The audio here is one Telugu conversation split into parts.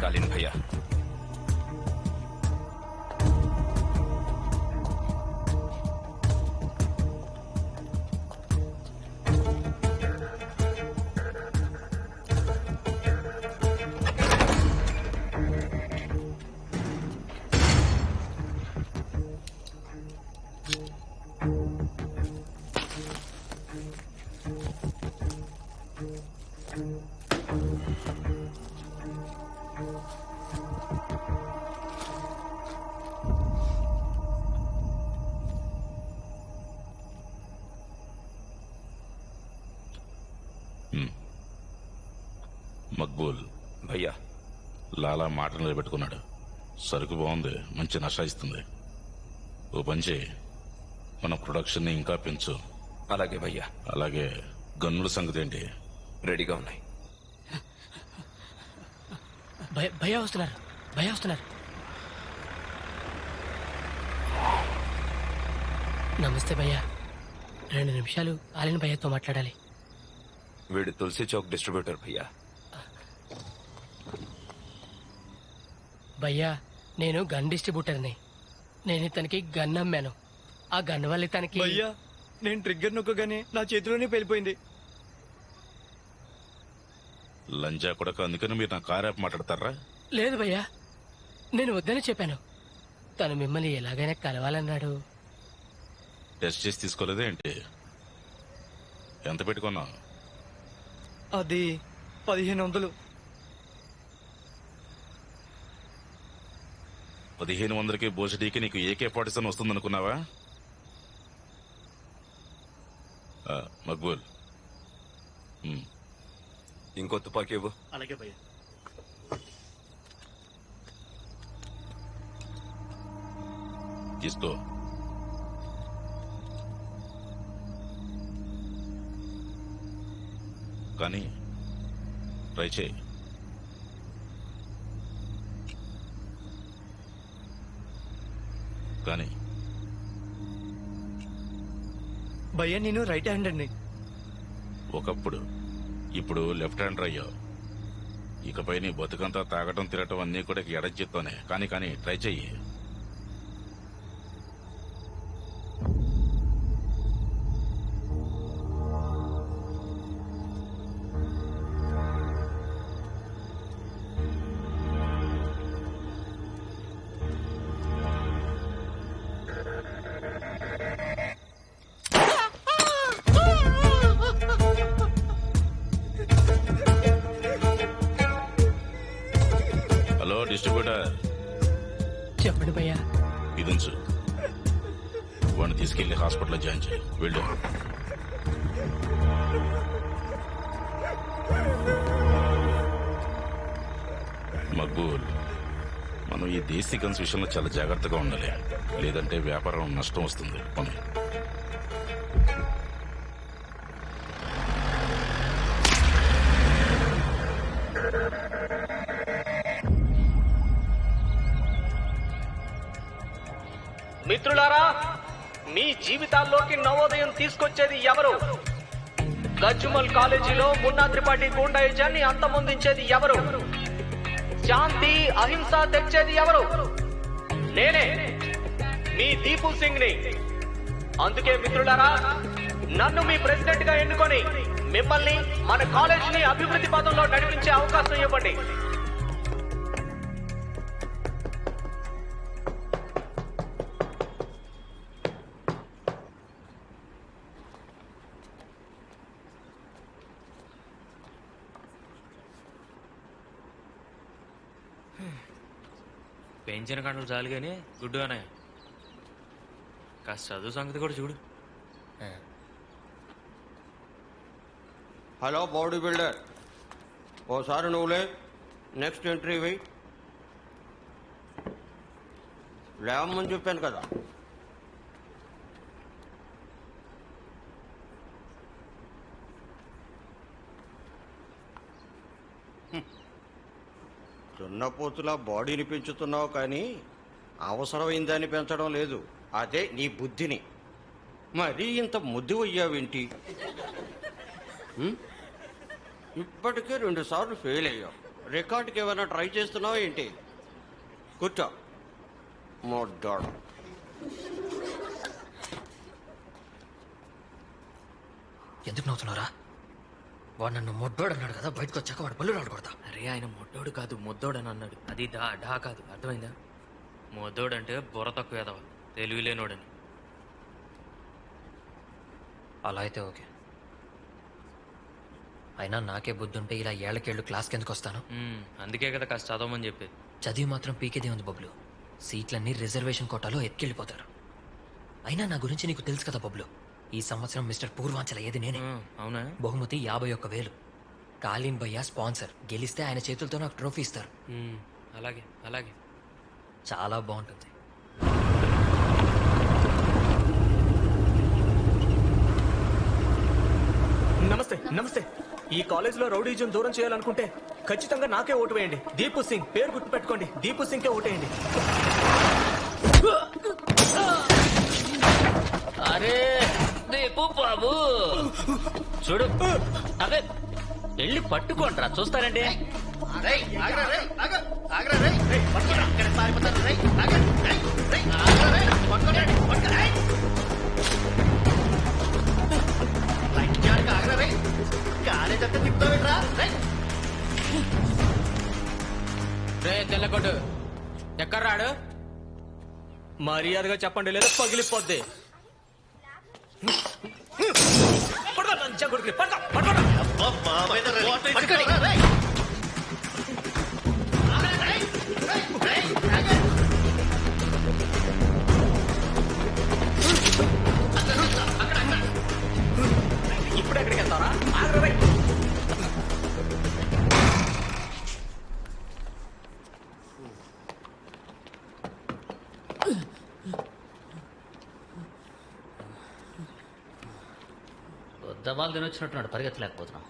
कालीन भैया। మక్బూల్ భయ్యా, లాలా మాట నిలబెట్టుకున్నాడు. సరుకు బాగుంది, మంచి నష ఇస్తుంది. ఓ పంచి, మన ప్రొడక్షన్ ని ఇంకా పెంచు. అలాగే భయ్యా. అలాగే గన్నుల సంగతి ఏంటి? రెడీగా ఉన్నాయి. భయ్యా వస్తున్నారు, భయ్యా వస్తున్నారు. నమస్తే భయ్యా, 2 నిమిషాలు ఆలిన్ భయ్యతో మాట్లాడాలి. వీడు తులసి చౌక్ డిస్ట్రిబ్యూటర్ భయ్యా. భయ్యా, నేను గన్ డిస్ట్రిబ్యూటర్ని. నేను ఇతనికి గన్ అమ్మాను. ఆ గన్ వల్ల ఇతనికి... భయ్యా, నేను ట్రిగ్గర్ నొక్కగానే నా చేతిలోనే పేలిపోయింది. లంజా కొడక, అందుకని మీరు నా కారు మాట్లాడతారా? లేదు భయ్యా, నేను వద్దని చెప్పాను. తను మిమ్మల్ని ఎలాగైనా కలవాలన్నాడు. టెస్ట్ చేసి తీసుకోలేదే ఏంటి? ఎంత పెట్టుకున్నావు? అది 1500. 1500కి బోసిడీకి నీకు AK-47 వస్తుందనుకున్నావా? మక్బూల్, ఇంకో తుపాకీ ఇవ్వు. అలాగే భయ్యా. తీసుకో. కానీ ట్రై చేయి. కానీ భయ్యా, నేను రైట్ హ్యాండర్ని. ఒకప్పుడు, ఇప్పుడు లెఫ్ట్ హ్యాండర్ అయ్యావు. ఇకపై నీ బతుకంతా తాగటం తిరగటం అన్నీ కూడా ఎడచిత్తోనే. కానీ ట్రై చెయ్యి. హలో డిస్ట్రిబ్యూటర్, చెప్పండి భయ్యా. ఇదుంచు. వాడిని తీసుకెళ్లి హాస్పిటల్లో జాయిన్ చేయి. వెళ్ళు. మక్బూల్, మనం ఈ దేశీ గన్స్ విషయంలో చాలా జాగ్రత్తగా ఉండాలి. లేదంటే వ్యాపారం నష్టం వస్తుంది. పని మిత్రులారా, మీ జీవితాల్లోకి నవోదయం తీసుకొచ్చేది ఎవరు? గజ్మల్ కాలేజీలో మున్నా త్రిపాఠి గూండాయిజాన్ని అంతమొందించేది ఎవరు? శాంతి అహింస తెచ్చేది ఎవరు? నేనే, మీ దీపు సింగ్ ని. అందుకే మిత్రులారా, నన్ను మీ ప్రెసిడెంట్ గా ఎన్నుకొని మిమ్మల్ని, మన కాలేజ్ ని అభివృద్ధి పథంలో నడిపించే అవకాశం ఇవ్వండి. పెంచిన కంటలు చాలు కానీ గుడ్డుగానే కాస్త చదువు సంగతి కూడా చూడు. హలో బాడీ బిల్డర్, ఓసారి నువ్వులే. నెక్స్ట్ ఎంట్రీ వెయ్యి. లేవమని చెప్పాను కదా. దున్నపోతులా బాడీని పెంచుతున్నావు కానీ అవసరమైందాన్ని పెంచడం లేదు. అదే నీ బుద్ధిని. మరీ ఇంత ముద్దు అయ్యావేంటి? ఇప్పటికే 2 సార్లు ఫెయిల్ అయ్యావు. రికార్డుకి ఏమైనా ట్రై చేస్తున్నావా ఏంటి? కూర్చో. మొడ్డాడు. ఎందుకు నవ్వుతున్నారా? వాడు నన్ను మొడ్డోడు అన్నాడు కదా, బయటకు వచ్చాక వాడు పళ్ళు రాడు కొడతా. అరే ఆయన మొడ్డోడు కాదు మొద్దోడు అని అన్నాడు. అది డా కాదు, అర్థమైందా? మొద్దోడు అంటే బుర్ర తక్కువ ఎదవ, తెలివి లేనోడని. అలా అయితే ఓకే. అయినా నాకే బుద్ధి ఉంటే ఇలా ఏళ్ళకేళ్ళు క్లాస్కి ఎందుకు వస్తాను? అందుకే కదా కాస్త చదవమని చెప్పేది. చదివి మాత్రం పీకేదే ఉంది బబ్లు. సీట్లన్నీ రిజర్వేషన్ కోటాలో ఎక్కెళ్ళిపోతారు. అయినా నా గురించి నీకు తెలుసు కదా బబ్లు, ఈ సంవత్సరం మిస్టర్ పూర్వాంచల ఏది నేనే. అవునా? బహుమతి 51,000. కాలిన్ భయ్య స్పాన్సర్. గెలిస్తే ఆయన చేతులతో నాకు ట్రోఫీ ఇస్తారు. అలాగే అలాగే. చాలా బాగుంటుంది. నమస్తే నమస్తే. ఈ కాలేజీలో రౌడీజం దూరం చేయాలనుకుంటే ఖచ్చితంగా నాకే ఓటు వేయండి. దీపు సింగ్ పేరు గుర్తుపెట్టుకోండి. దీపు సింగ్కే ఓటేయండి. అరే దీపు బాబు చూడు, అదే వెళ్ళి పట్టుకోండిరా, చూస్తారండి. తెల్లకొట్టు ఎక్కడ రాడు? మర్యాదగా చెప్పండి, లేదా పగిలిపోద్ది. ఇప్పుడు ఎక్కడికి వెళ్తారా? దబాలు తినొచ్చినట్టున్నాడు, పరిగెత్తలేకపోతున్నాం.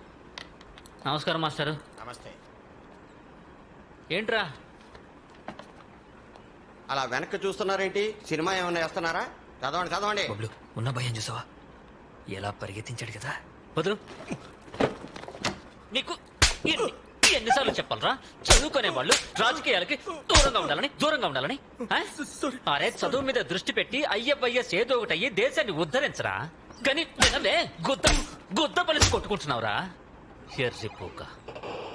నమస్కారం మాస్టారు. నమస్తే. ఏంట్రా అలా వెనక్కి చూస్తున్నారేంటి? సినిమా ఏమైనా వేస్తున్నారా? చదవండి చదవండి. బబ్లు ఉన్న భయం చూసావా? ఎలా పరిగెత్తించాడు కదా. వదులు. నీకు ఎన్నిసార్లు చెప్పాలరా, చదువుకునే వాళ్ళు రాజకీయాలకి దూరంగా ఉండాలని ఆ? అరే చదువు మీద దృష్టి పెట్టి అయ్యవయ్యస్ ఏదో ఒకటి అయ్యి దేశాన్ని ఉద్ధరించరా. కానీ గుద్ద పలిసి కొట్టుకుంటున్నావురా. ఎర్రి పూక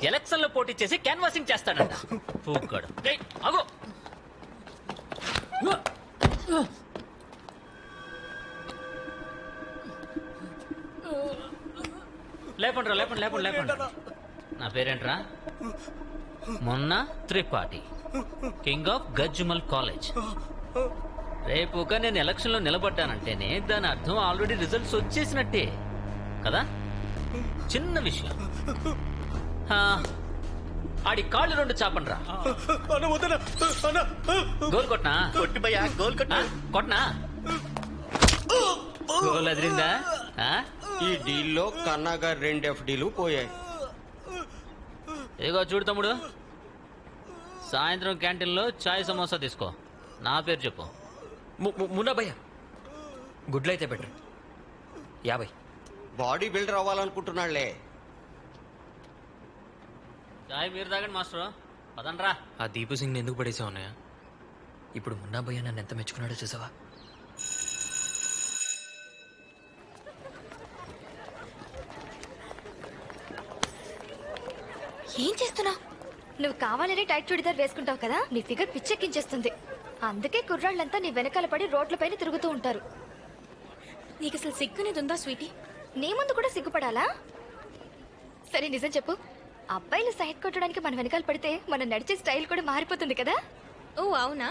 ఎలక్షన్ లో పోటీ చేసి క్యాన్వాసింగ్ చేస్తాడంట. పూకాడు అగో. లేపండి. నా పేరేంట్రా? మొన్న త్రిపాఠి, కింగ్ ఆఫ్ గజ్మల్ కాలేజ్. రేపుక నేను ఎలక్షన్ లో నిలబడ్డానంటేనే దాని అర్థం ఆల్రెడీ రిజల్ట్స్ వచ్చేసినట్టే కదా. చిన్న విషయం, ఆడి కాళ్ళు 2 చాపండ్రా. గోల్ కొట్నా? కొట్నా? గోల్ అదిరిందా? ఈ డీల్లో కన్నాగా 2 FDలు పోయాయి. ఇదిగో చూడు తమ్ముడు, సాయంత్రం క్యాంటీన్లో చాయ్ సమోసా తీసుకో. నా పేరు చెప్పు. మున్నా భయ్య. గుడ్లు అయితే బెటర్. 50. బాడీ బిల్డర్ అవ్వాలనుకుంటున్నాళ్లే. చాయ్ మీరు తాగండి మాస్టర్. పదండ్రా. ఆ దీపు సింగ్ ఎందుకు పడేసా ఉన్నాయా? ఇప్పుడు మున్నా భయ్య నన్ను ఎంత మెచ్చుకున్నాడో చూసావా? ఏం చేస్తున్నావు? నువ్వు కావాలని టైట్ చుడిదార్ వేసుకుంటావు కదా, నీ ఫిగర్ పిచ్చెక్కించేస్తుంది. అందుకే కుర్రాళ్ళంతా నీ వెనకాల పడి రోడ్లపైన తిరుగుతూ ఉంటారు. నీకు అసలు సిగ్గునేది ఉందా స్వీటీ? నీ ముందు కూడా సిగ్గుపడాలా? సరే నిజం చెప్పు, అబ్బాయిలు సైడ్ కొట్టడానికి మన వెనకాల పడితే మన నడిచే స్టైల్ కూడా మారిపోతుంది కదా. ఓ అవునా?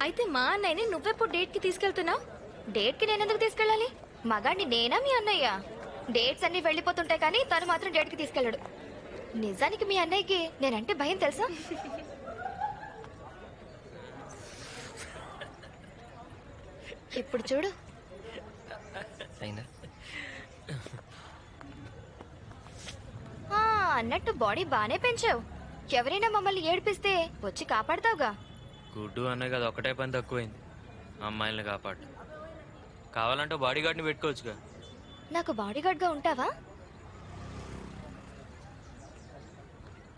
అయితే మా అన్నయ్యని నువ్వెప్పుడు డేట్ కి తీసుకెళ్తున్నావు? డేట్ కి నేనెందుకు తీసుకెళ్ళాలి? మగాడిని నేనా మీ అన్నయ్య? డేట్స్ అన్ని వెళ్ళిపోతుంటాయి కానీ తను మాత్రం డేట్ కి తీసుకెళ్ళడు. నిజానికి మీ అన్నయ్యకి నేనంటే భయం తెలుసా? ఇప్పుడు చూడు. అన్నట్టు బాడీ బానే పెంచావు. ఎవరైనా మమ్మల్ని ఏడిపిస్తే వచ్చి కాపాడతావుగా. గుడ్డు అనే కదా ఒకటే పని తక్కువైంది, అమ్మాయిల్ని కాపాడు. కావాలంటే బాడీ గార్డ్ని పెట్టుకోవచ్చుగా. నాకు బాడీ గార్డ్ గా ఉంటావా?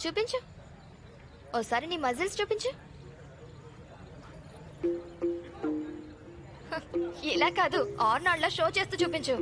చూపించు. ఓసారి నీ మజిల్స్ చూపించు. ఇలా కాదు, ఆర్నాడ్లా షో చేస్తూ చూపించు.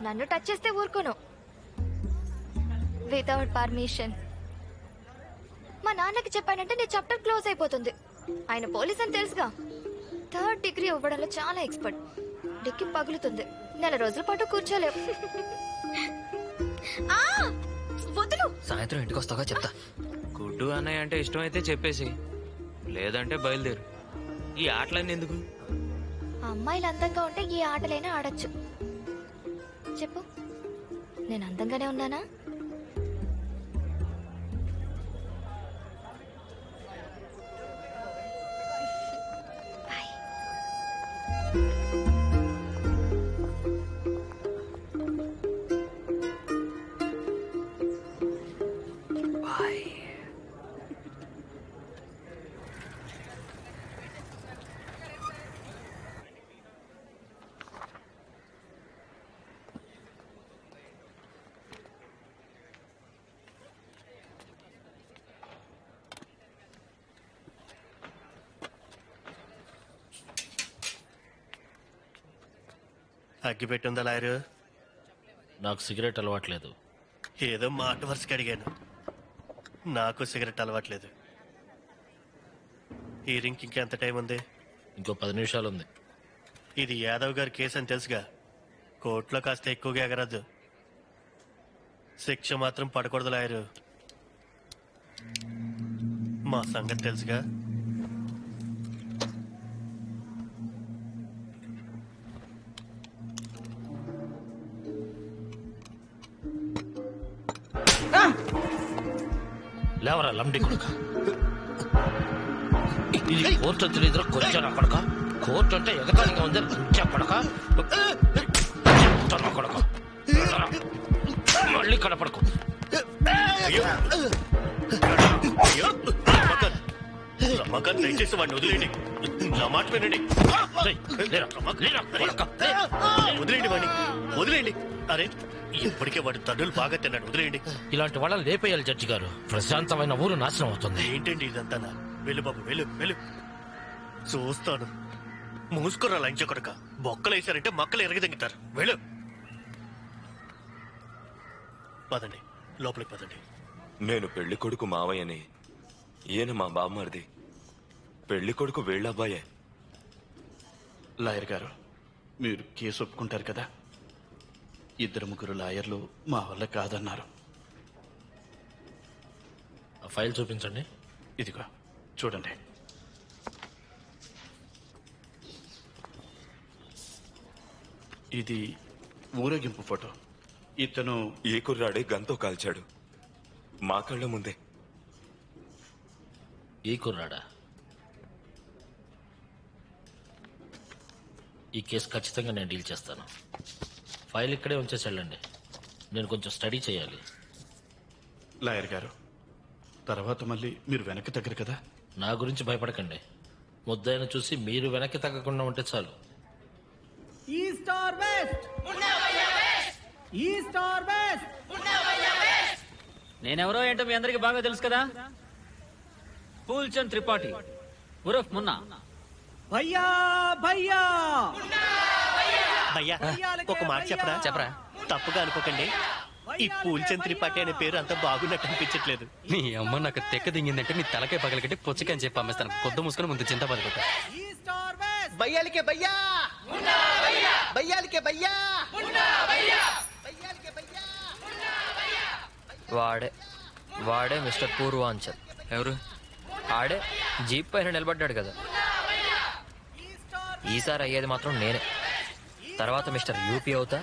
నన్ను టచ్ చేస్తే ఊరుకోను, వితౌట్ పర్మిషన్. మా నాన్నకి చెప్పానంటే నీ చాప్టర్ క్లోజ్ అయిపోతుంది. ఆయన పోలీస్ అని తెలుసుగా. 3rd డిగ్రీ ఇవ్వడంలో చాలా ఎక్స్పర్ట్. డిక్కి పగులుతుంది. 4 రోజుల పాటు కూర్చోలేవు. వదులు. సాయంత్రం ఇంటికి వస్తాగా చెప్తా. గుడ్డు అన్నయ్య అంటే ఇష్టం అయితే చెప్పేసి, లేదంటే బయలుదేరు. ఈ ఆటలన్నీ ఎందుకు? అమ్మాయిలు అందంగా ఉంటే ఏ ఆటలైనా ఆడొచ్చు. చెప్పు, నేను అందంగానే ఉన్నానా? అగ్గి పెట్టుందా లాయరు? నాకు సిగరెట్ అలవాట్లేదు. ఏదో మాట వరుసకి అడిగాను. నాకు సిగరెట్ అలవాట్లేదు. ఈ రింక్ ఇంకెంత టైం ఉంది? ఇంకో 10 నిమిషాలు ఉంది. ఇది యాదవ్ గారి కేసు అని తెలుసుగా. కోర్టులో కాస్త ఎక్కువగా ఎగరద్దు. శిక్ష మాత్రం పడకూడదు లాయరు. మా సంగతి తెలుసుగా. లేవరా లంబడి కొడుక. ఇది కోర్టు తెలియదురా కొంచెం కొడక. కోర్టు అంటే ఎగతాళిగా ఉంది కొంచెం కొడక. కొడక మళ్ళీ కనపడకు. రమాకాంత్ దయచేసి వాడిని వదిలేండి. నా మాట వినండి. వదిలేండి వాడిని, వదిలేండి. అరే ఇప్పటికే వాడు తడ్డులు బాగా తిన్నాడు, వదిలేయండి. ఇలాంటి వాళ్ళని లేపేయాలి జడ్జి గారు. ప్రశాంతమైన ఊరు నాశనం అవుతుంది. ఏంటండి ఇదంతా? వెళ్ళు బాబు, వెళ్ళు వెళ్ళు. చూస్తాను. మూసుకురా లంచ కొడక. బొక్కలు వేసారంటే మొక్కలు ఎరగదెంగుతారు. వెళ్ళు. పదండి, లోపలికి పదండి. నేను పెళ్లి కొడుకు మావయ్యని, ఈయన మా బామ్మర్ది. పెళ్లి కొడుకు వీళ్ళబ్బాయే. లాయర్ గారు, మీరు కేసు ఒప్పుకుంటారు కదా? 2-3 లాయర్లు మా వల్ల కాదన్నారు. ఆ ఫైల్ చూపించండి. ఇదిగో చూడండి. ఇది ఊరేగింపు ఫోటో. ఇతను ఈ కుర్రాడే గంతో కాల్చాడు మా కళ్ళ ముందే. ఈ కుర్రాడా? ఈ కేసు ఖచ్చితంగా నేను డీల్ చేస్తాను. ఫైల్ ఇక్కడే ఉంచేసి వెళ్ళండి. నేను కొంచెం స్టడీ చేయాలి. లాయర్ గారు, తర్వాత మళ్ళీ మీరు వెనక్కి తగ్గరు కదా? నా గురించి భయపడకండి. ముద్దాయిని చూసి మీరు వెనక్కి తగ్గకుండా ఉంటే చాలు. East or west? East or west? నేనెవరో ఏంటో మీ అందరికి బాగా తెలుసు కదా. ఫూల్చంద్ త్రిపాఠి ఉరఫ్ మున్నా. భయ్యా భయ్యా భయ్యా, ఒక మాట చెప్పరా? చెప్పరా. తప్పుగా అనుకోకండి. ఈ పూల్చంద్ త్రిపాఠి అనే పేరు అంత బాగున్నట్టు అనిపించట్లేదు. నీ అమ్మ నాకు తెక్క దింగిందంటే నీ తలకాయ పగలకట్టి పుచ్చకని చెప్పి అమ్మేస్తాను. కొద్ది మూసుకొని ముందు చింత పదకొట్ట. భయ్యాలికే భయ్యా, భయ్యాలికే భయ్యా. వాడే మిస్టర్ పూర్వాంచల్. ఎవరు? ఆడే జీప్ పైన నిలబడ్డాడు కదా. ఈసారి అయ్యేది మాత్రం నేనే. తర్వాత మిస్టర్ యూపీ అవుతా,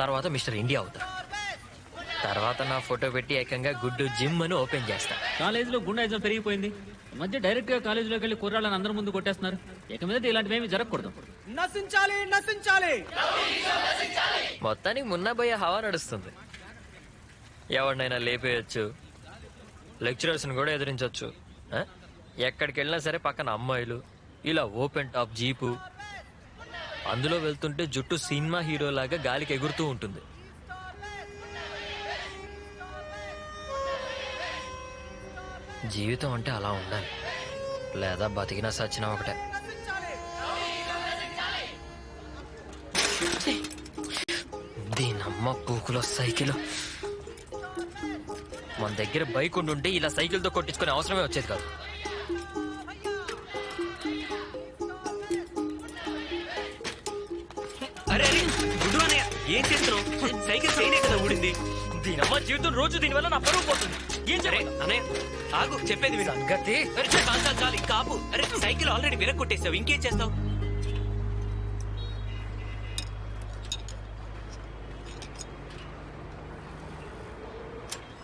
తర్వాత మిస్టర్ ఇండియా అవుతా, తర్వాత నా ఫోటో పెట్టి ఏకంగా గుడ్డు జిమ్ అని ఓపెన్ చేస్తా. కాలేజీలో గుండాయిజం పెరిగిపోయింది. ఈ మధ్య డైరెక్ట్ గా కాలేజీలోకి వెళ్ళి కుర్రాళ్ళని అందరి ముందు కొట్టేస్తున్నారు. ఇక మీద ఇలాంటివి జరగకూడదు. నశించాలి, నశించాలి. మొత్తానికి మున్నాబయ్య హవా నడుస్తుంది. ఎవరినైనా లేపేయచ్చు, లెక్చరర్స్ని కూడా ఎదిరించవచ్చు. ఎక్కడికి వెళ్ళినా సరే పక్కన అమ్మాయిలు, ఇలా ఓపెన్ టాప్ జీపు, అందులో వెళ్తుంటే జుట్టు సినిమా హీరోలాగా గాలికి ఎగురుతూ ఉంటుంది. జీవితం అంటే అలా ఉండాలి, లేదా బతికినా సచ్చినా ఒకటే. దీనమ్మ పూకులో సైకిల్. మన దగ్గర బైక్ ఉండుంటే ఇలా సైకిల్తో కొట్టించుకునే అవసరమే వచ్చేది కాదు. అరే అరే గుడ్డు అన్నయ్య, ఏం చేస్తున్నావు? సైకిల్ చైనే కదా ఊడింది. దీనమ్మ జీవితం రోజు దీనివల్ల నా పరువు పోతుంది. ఏం సరే అన్నయ్య ఆగు, చెప్పేది విను. సంగతి చాలు ఇంకా ఆపు. అరే సైకిల్ ఆల్రెడీ విరగొట్టేస్తావు, ఇంకేం చేస్తావు?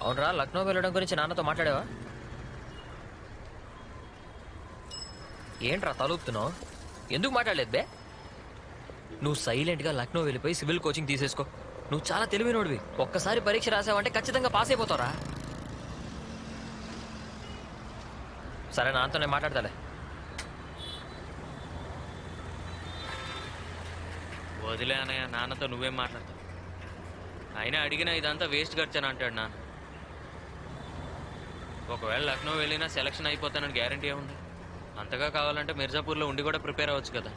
అవునరా, లక్నో వెళ్ళడం గురించి నాన్నతో మాట్లాడావా? ఏంట్రా తలూపుతున్నావు? ఎందుకు మాట్లాడలేదు బే? నువ్వు సైలెంట్గా లక్నో వెళ్ళిపోయి సివిల్ కోచింగ్ తీసేసుకో. నువ్వు చాలా తెలివైనోడివి. ఒక్కసారి పరీక్ష రాసావంటే ఖచ్చితంగా పాస్ అయిపోతావురా. సరే, నాన్నతో నేను మాట్లాడతాలే. వదిలే అన్నయ్య, నాన్నతో నువ్వేం మాట్లాడతావు? అయినా అడిగినా ఇదంతా వేస్ట్ ఖర్చని అంటాడు నాన్న. ఒకవేళ లక్నో వెళ్ళినా సెలక్షన్ అయిపోతానని గ్యారంటీ ఏముంది? అంతగా కావాలంటే మిర్జాపూర్లో ఉండి కూడా ప్రిపేర్ అవ్వచ్చు కదా.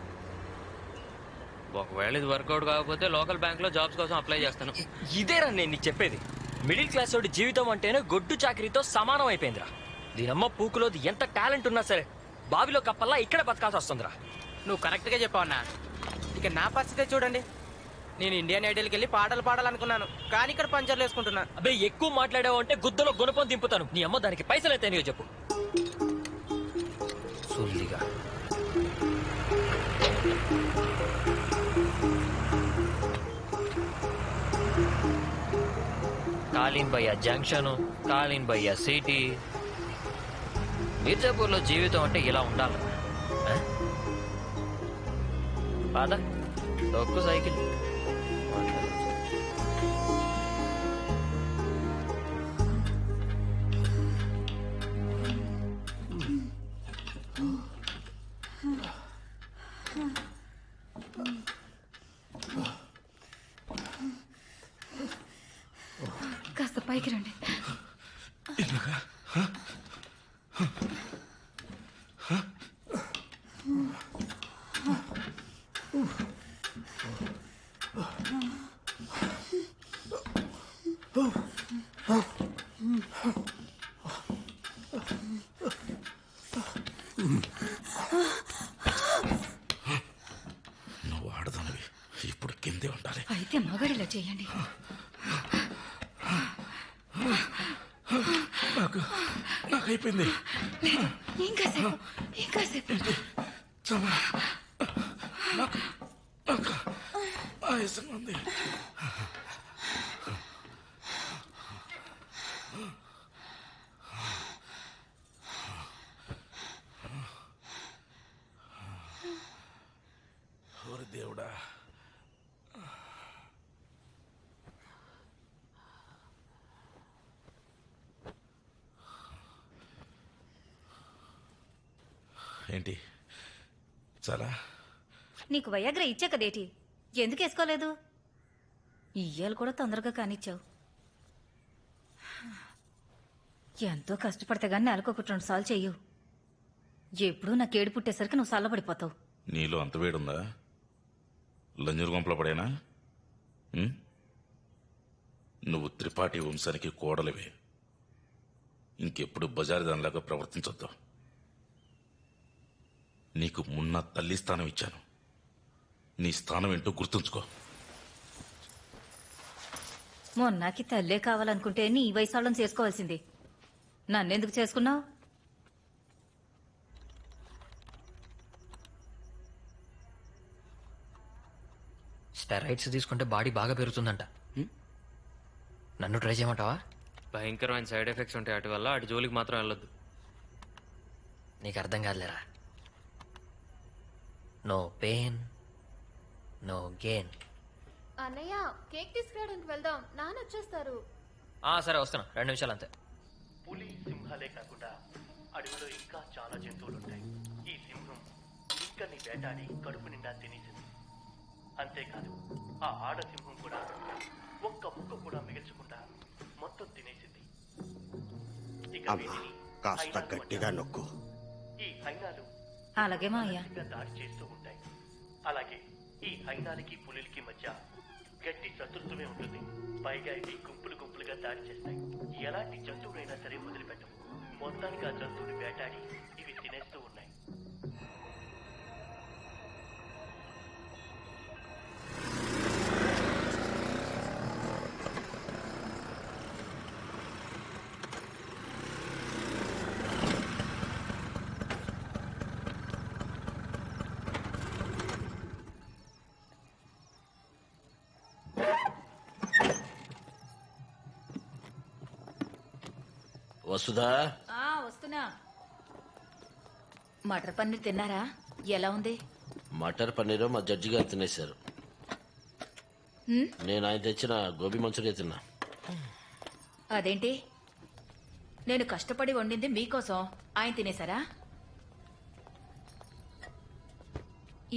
ఒకవేళ ఇది వర్కౌట్ కాకపోతే లోకల్ బ్యాంక్లో జాబ్స్ కోసం అప్లై చేస్తాను. ఇదేరా నేను నీకు చెప్పేది. మిడిల్ క్లాస్ వాడి జీవితం అంటేనే గొడ్డు చాకరీతో సమానం అయిపోయిందిరా. దీనమ్మ పూకులోది ఎంత టాలెంట్ ఉన్నా సరే బావిలో కప్పల్లా ఇక్కడ బతకాల్సి వస్తుందిరా. నువ్వు కరెక్ట్గా చెప్పావు అన్నా. ఇక నా పరిస్థితే చూడండి. నేను ఇండియన్ ఐడల్కి వెళ్ళి పాటలు పాడాలనుకున్నాను, కానీ ఇక్కడ పంచర్లు వేసుకుంటున్నా. అబ్బే, ఎక్కువ మాట్లాడావు అంటే గుద్దలో గుణపం దింపుతాను. నీ అమ్మ దానికి పైసలు అయితే నీవు చెప్పు. సుల్లిగా కాలిన్ భయ్య జంక్షన్, కాలిన్ భయ్య సిటీ. మిర్జాపూర్లో జీవితం అంటే ఇలా ఉండాలి. బాధ తొక్కు సైకిల్. కాస్త పైకి రండి. నువ్వు ఆడదానివి, ఇప్పుడు కిందే ఉండాలి. అయితే మగడిలా చేయండి. నాకైపోయింది. ఇంకాసేపు నాకు ఆయాసంగా ఉంది. దేవుడా, ఏంటి చాలా? నీకు వయాగ్ర ఇచ్చా కదేటి, ఎందుకు వేసుకోలేదు? ఇయ్యాలు కూడా తొందరగా కానిచ్చావు. ఎంతో కష్టపడితే గానీ నెలకు 1-2 సార్లు చెయ్యవు. ఎప్పుడూ నాకు ఏడు పుట్టేసరికి నువ్వు చల్లబడిపోతావు. నీలో అంత వేడుందా? లంజూరు గుంపల పడేనా? నువ్వు త్రిపాఠి వంశానికి కోడలివే. ఇంకెప్పుడు బజారు దానిలాగా ప్రవర్తించొద్దు. నీకు మున్న తల్లి స్థానం ఇచ్చాను. నీ స్థానం ఏంటో గుర్తుంచుకో. మొన్నాకి తల్లే కావాలనుకుంటే నీ వయసు వాళ్ళని చేసుకోవాల్సింది. నన్నెందుకు చేసుకున్నావు? స్టెరాయిడ్స్ తీసుకుంటే బాడీ బాగా పెరుగుతుందంట. నన్ను ట్రై చేయమంటావా? భయంకరమైన సైడ్ ఎఫెక్ట్స్ ఉంటాయి వాటి వల్ల. అటు జోలికి మాత్రం వెళ్ళొద్దు. నీకు అర్థం కాదులేరా. No pain no gain. అన్నయ్య, కేక్ తీసుకురావడానికి వెళ్దాం. నాన్న వచ్చేస్తారు. సరే వస్తున్నా, 2 నిమిషాలు అంతే. పులి సింహాలే కాకుండా అడవిలో ఇంకా చాలా జంతువులుంటాయి. ఈ సింహం ఇంకని వేటాడి కడుపు నిండా తినేసింది. అంతేకాదు ఆ ఆడసింహం కూడా ఒక్క ముక్క కూడా మిగల్చకుండా మొత్తం తినేసింది. ఇక అమ్మా కాస్త గట్టిగా నొక్కు. ఈ హైనాలు అలాగే మావయ్య. దాడి చేస్తూ ఉంటాయి. అలాగే ఈ హైనాలకి పులికి మధ్య గట్టి శత్రుత్వమే ఉంటుంది. పైగా ఇవి గుంపులు గుంపులుగా దాడి చేస్తాయి. ఎలాంటి జంతువునైనా సరే వదిలిపెట్టవు. మొత్తానికి ఆ జంతువుని వేటాడి ఇవి తినేస్తూ ఉన్నాయి. వసుదా, వస్తున్నా. మటర్ పన్నీర్ తిన్నారా? ఎలా ఉంది? మటర్ పన్నీరు మా జడ్జి గారు తినేశారు. నేను ఆయన తెచ్చిన గోబీ మంచూరియా తిన్నా. అదేంటి, నేను కష్టపడి వండింది మీకోసం, ఆయన తినేశారా?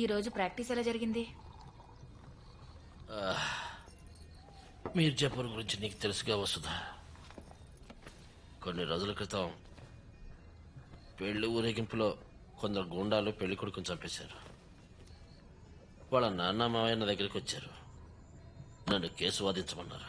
ఈరోజు ప్రాక్టీస్ ఎలా జరిగింది? మీరు చెప్పిన గురించి నీకు తెలుసుగా వసుదా. కొన్ని రోజుల క్రితం పెళ్లి ఊరేగింపులో కొందరు గూండాలు పెళ్లి కొడుకుని చంపేశారు. వాళ్ళ నాన్న మావయ్య నా దగ్గరికి వచ్చారు. నన్ను కేసు వాదించమన్నారు.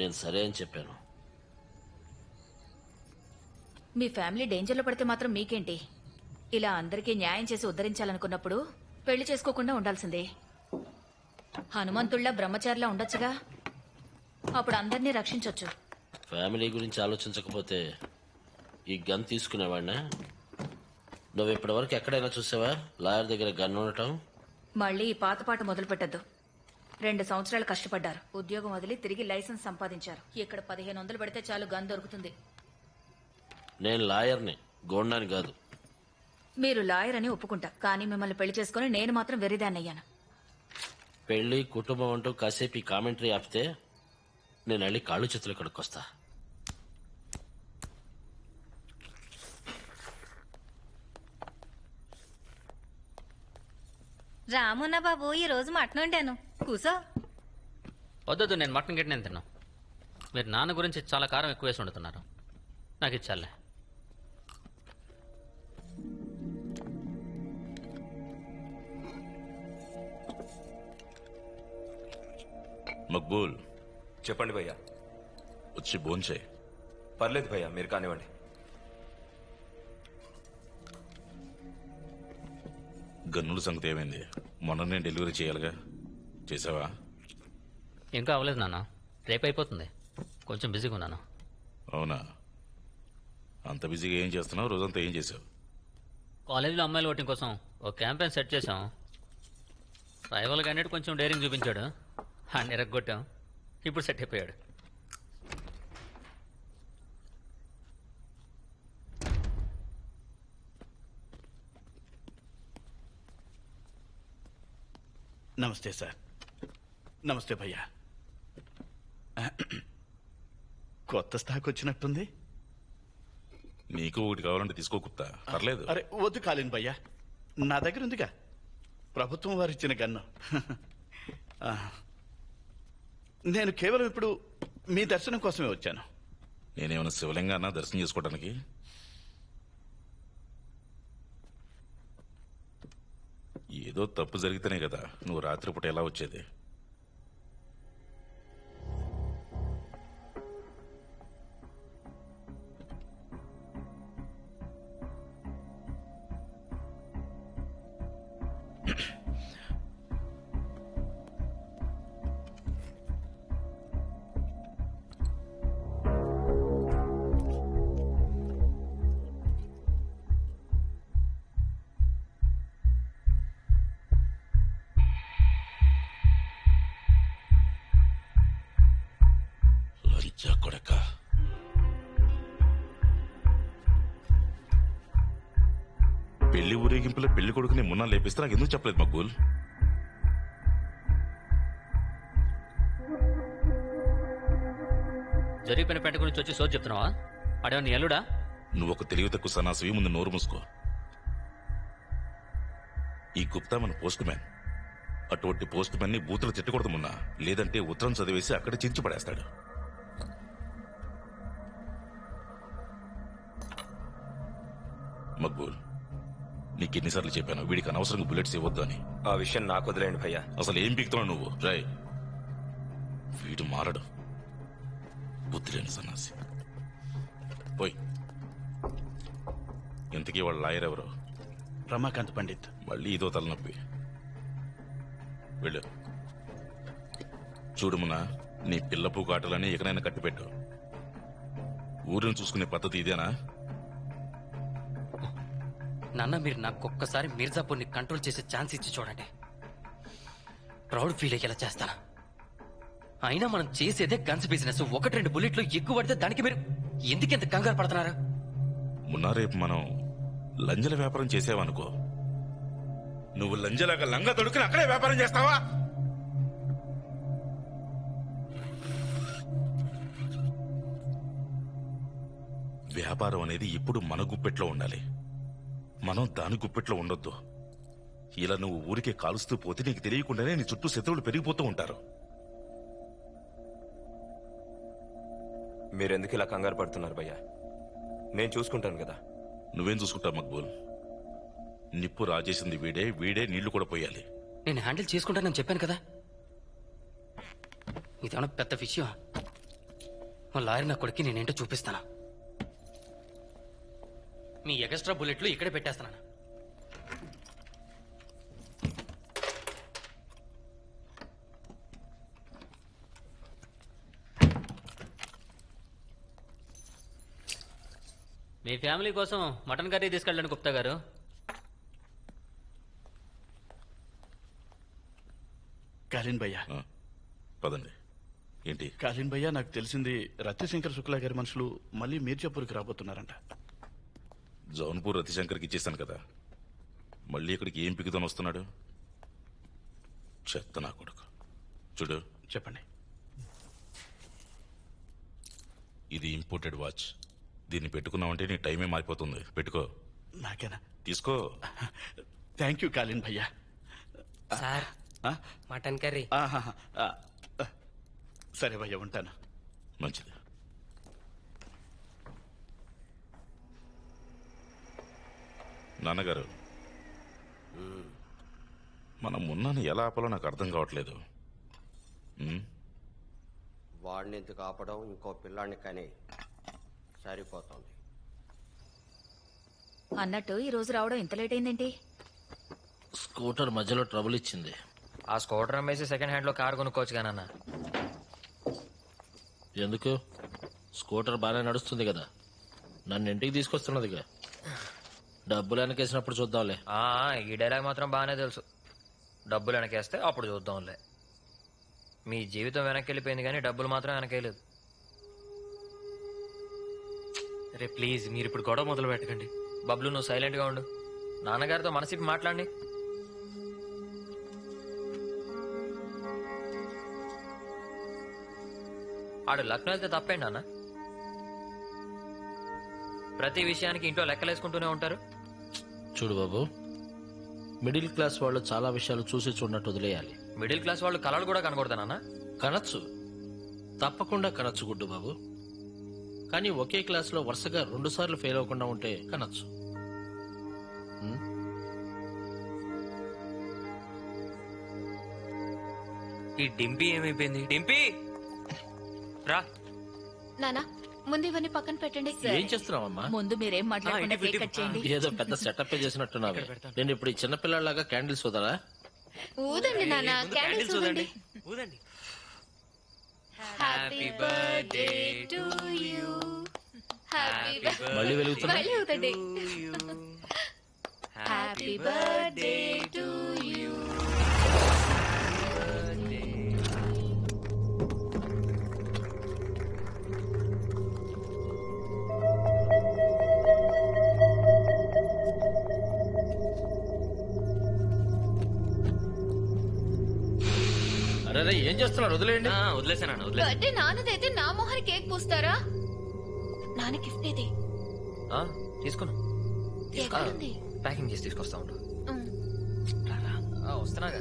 నేను సరే అని చెప్పాను. మీ ఫ్యామిలీ డేంజర్లో పడితే మాత్రం మీకేంటి? ఇలా అందరికీ న్యాయం చేసి ఉద్ధరించాలనుకున్నప్పుడు పెళ్లి చేసుకోకుండా ఉండాల్సిందే. హనుమంతుళ్ళ బ్రహ్మచారిలా ఉండొచ్చుగా, అప్పుడు అందరినీ రక్షించొచ్చు. ఫ్యామిలీ గురించి ఆలోచించకపోతే ఈ గన్ తీసుకునేవాడినా? నువ్వు ఇప్పటివరకు ఎక్కడైనా చూసావా లాయర్ దగ్గర గన్ ఉండటం? మళ్ళీ ఈ పాత పాట మొదలు పెట్టద్దు. 2 సంవత్సరాలు కష్టపడ్డారు, ఉద్యోగం వదిలి తిరిగి లైసెన్స్ సంపాదించారు. ఇక్కడ 1500 పెడితే చాలు గన్ దొరుకుతుంది. నేను లాయర్ని, గోండాని కాదు. మీరు లాయర్ అని ఒప్పుకుంటా, కానీ మిమ్మల్ని పెళ్లి చేసుకుని నేను మాత్రం వెర్రిదాన్నయ్యాను. పెళ్లి కుటుంబం అంటూ కాసేపు ఈ కామెంటరీ ఆపితే నేను వెళ్ళి కాళ్ళు చేతులు కడుక్కొస్తా. రామున్న బాబు, ఈ రోజు మటన్ వండాను, కూసో. వద్దొద్దు, నేను మటన్ గిట్ట నేను తిన్నాను. మీరు నాన్న గురించి చాలా కారం ఎక్కువ వేసి వండుతున్నారు. నాకు ఇచ్చాలే. మక్బూల్, చెప్పండి భయ్యా. వచ్చి భోంచేయి. పర్లేదు భయ్యా, మీరు కానివ్వండి. గన్నుల సంగతి ఏమైంది? మొన్ననే డెలివరీ చేయాలిగా, చేసావా? ఇంకా అవ్వలేదు నాన్న, రేపు అయిపోతుంది. కొంచెం బిజీగా ఉన్నాను. అవునా? అంత బిజీగా ఏం చేస్తున్నావు? రోజంతా ఏం చేసావు? కాలేజీలో అమ్మాయిల ఓటింగ్ కోసం ఒక క్యాంపెయిన్ సెట్ చేశాం. రైవల్ క్యాండిడేట్ కొంచెం డేరింగ్ చూపించాడు, అన్ని ఎరగొట్టాం. ఇప్పుడు సెట్ అయిపోయాడు. నమస్తే సార్. నమస్తే భయ్యా. కొత్త స్టాక్ వచ్చినట్టుంది. నీకు ఒకటి కావాలంటే తీసుకో కుప్తా, పర్లేదు. అరే వద్దు కాలేను భయ్యా, నా దగ్గర ఉందిగా ప్రభుత్వం వారు ఇచ్చిన గన్ను. నేను కేవలం ఇప్పుడు మీ దర్శనం కోసమే వచ్చాను. నేనేమైనా శివలింగాన్న దర్శనం చేసుకోవడానికి? ఏదో తప్పు జరిగితేనే కదా నువ్వు రాత్రిపూట ఎలా వచ్చేది? పెళ్లి ఊరేగింపులో పెళ్లి కొడుకుని మున్నా లేపిస్తే నాకు ఎందుకు చెప్పలేదు మక్బూల్? జరిగిపోయిన పెంట గురించి వచ్చి సోది చెప్తున్నావా? అడే నీ ఎల్లుడా? నువ్వు ఒక తెలివి తక్కువ సన్నాసివి, ముందు నోరు మూసుకో. ఈ గుప్తా మన పోస్ట్ మ్యాన్. అటువంటి పోస్ట్ మ్యాన్ ని బూతులు తిట్టకూడదుమున్నా, లేదంటే ఉత్తరం చదివేసి అక్కడ చించి పడేస్తాడు. మక్బూల్, నీకెన్నిసార్లు చెప్పాను వీడికి అనవసరంగా బుల్లెట్స్ ఇవ్వద్దు అని? ఆ విషయం నాకు వదిలేండి భయ్యా. అసలు ఏం పీకుతున్నావు నువ్వు? రాయ్, వీడు మారడు, బుద్ధి లేని సన్నాసి. పోయి. ఇంతకీ వాళ్ళ లాయర్ ఎవరు? రమాకాంత్ పండిత్. మళ్ళీ ఇదో తలనొప్పి. వెళ్ళు. చూడుమునా, నీ పిల్లపు కాటలని ఎక్కడైనా కట్టిపెట్టు. ఊరిని చూసుకునే పద్ధతి ఇదేనా? నాన్న, మీరు నాకు ఒక్కసారి మిర్జాపూర్ని కంట్రోల్ చేసే ఛాన్స్ ఇచ్చి చూడండి. ప్రౌడ్ ఫీల్ అయ్యేలా చేస్తాను. అయినా మనం చేసేదే గన్స్ బిజినెస్. 1-2 బుల్లెట్లు ఎక్కువ పడితే దానికి మీరు ఎందుకెంత కంగారు పడుతున్నారు? మొన్న రేపు మనం లంజల వ్యాపారం చేసావనుకో, నువ్వు లంజలాగా లంగా తొడుకుని అక్కడే వ్యాపారం చేస్తావా? వ్యాపారం అనేది ఇప్పుడు మన గుప్పెట్లో ఉండాలి, మనం దాని గుప్పెట్లో ఉండొద్దు. ఇలా నువ్వు ఊరికే కాలుస్తూ పోతే నీకు తెలియకుండానే నీ చుట్టూ శత్రువులు పెరిగిపోతూ ఉంటారు. మీరెందుకు ఇలా కంగారు పడుతున్నారు భయ్యా? నేను చూసుకుంటాను కదా. నువ్వేం చూసుకుంటావు మక్బూల్? నిప్పు రాజేసింది వీడే, వీడే నీళ్లు కూడా పోయాలి. నేను హ్యాండిల్ చేసుకుంటానని చెప్పాను కదా. ఇదేమన్నా పెద్ద విషయం? మా లాయర్ నా కొడుక్కి నేనేంటో చూపిస్తాను. మీ ఎక్స్ట్రా బుల్లెట్లు ఇక్కడే పెట్టేస్తున్నాను. మీ ఫ్యామిలీ కోసం మటన్ కర్రీ తీసుకెళ్ళండి గుప్తా గారు. కాలిన్ భయ్యా. పదండి. ఏంటి? కాలిన్ భయ్యా, నాకు తెలిసింది రత్యశంకర్ శుక్లా గారి మనుషులు మళ్ళీ మీర్జాపూర్కి రాబోతున్నారంట. జౌన్పూర్ రతిశంకర్కి ఇచ్చేసాను కదా, మళ్ళీ ఇక్కడికి ఏం పిగుతాను వస్తున్నాడు? చెత్త నా కొడుకు. చూడు, చెప్పండి. ఇది ఇంపోర్టెడ్ వాచ్. దీన్ని పెట్టుకున్నావంటే నీ టైమే మారిపోతుంది. పెట్టుకో. నాకేనా? తీసుకో. థ్యాంక్ యూ కాలిన్ భయ్యా. Sir, mutton curry. సరే భయ్యా, ఉంటాను. మంచిది. నాన్నగారు, మనం మున్నాను ఎలా ఆపాలో నాకు అర్థం కావట్లేదు. వాడిని ఎందుకు ఆపడం? ఇంకో పిల్లాన్ని కానీ సరిపోతుంది. అన్నట్టు ఈ రోజు రావడం ఇంత లేట్ అయిందేంటి? స్కూటర్ మధ్యలో ట్రబుల్ ఇచ్చింది. ఆ స్కూటర్ అమ్మేసి సెకండ్ హ్యాండ్ లో కార్ కొనుక్కోవచ్చు కానన్నా. ఎందుకు? స్కూటర్ బాగానే నడుస్తుంది కదా, నన్ను ఇంటికి తీసుకొస్తున్నదిగా. డబ్బులు వెనకేసినప్పుడు చూద్దాంలే. ఈ డైలాగ్ మాత్రం బాగానే తెలుసు. డబ్బులు వెనకేస్తే అప్పుడు చూద్దాంలే. మీ జీవితం వెనక్కి వెళ్ళిపోయింది కానీ డబ్బులు మాత్రం వెనకేయలేదు. రే ప్లీజ్, మీరు ఇప్పుడు గొడవ మొదలు పెట్టకండి. బబ్లు, నువ్వు సైలెంట్ గా ఉండు. నాన్నగారితో మనసిప్పి మాట్లాడండి. ఆడు లక్నో వెళ్తే తప్పేండి అన్న. ప్రతి విషయానికి ఇంట్లో లెక్కలేసుకుంటూనే ఉంటారు. చూడు బాబు, మిడిల్ క్లాస్ వాళ్ళు చాలా విషయాలు చూసి చూడనట్టు వదిలేయాలి. మిడిల్ క్లాస్ వాళ్ళు కళలు కూడా కనకూడదన్న. కనొచ్చు, తప్పకుండా కనొచ్చు గుడ్డు బాబు. కానీ ఒకే క్లాస్ లో వరుసగా 2 సార్లు ఫెయిల్ అవ్వకుండా ఉంటే కనొచ్చు. ఈ డింపీ ఏమైపోయింది? డింపీ రా. నానా, ముందు ఇవన్నీ పక్కన పెట్టండి. ఏం చేస్తున్నావమ్మా? ముందు మీరేం మాట్లాడకుండా కేక్ కట్ చేయండి. ఏదో పెద్ద సెటప్ చేసినట్టున్నావే. నేను ఇప్పుడు ఈ చిన్నపిల్లలాగా క్యాండిల్స్ వదలా? ఊదండి నానా, క్యాండిల్స్ ఊదండి. ఊదండి. Happy birthday to you. మళ్ళీ వెలుగుతున్నా? మళ్ళీ ఊదండి. Happy birthday to you. అరే ఏం చేస్తున్నారు? వదిలేయండి. వదిలేసాను బర్త్డే నాన్నదైతే నా మొహని కేక్ పూస్తారా? నాన్న గిఫ్ట్ ఇది. తీసుకున్నా. ఎక్కడుంది? ప్యాకింగ్ చేసి తీసుకొస్తా ఉండు. వస్తున్నాగా.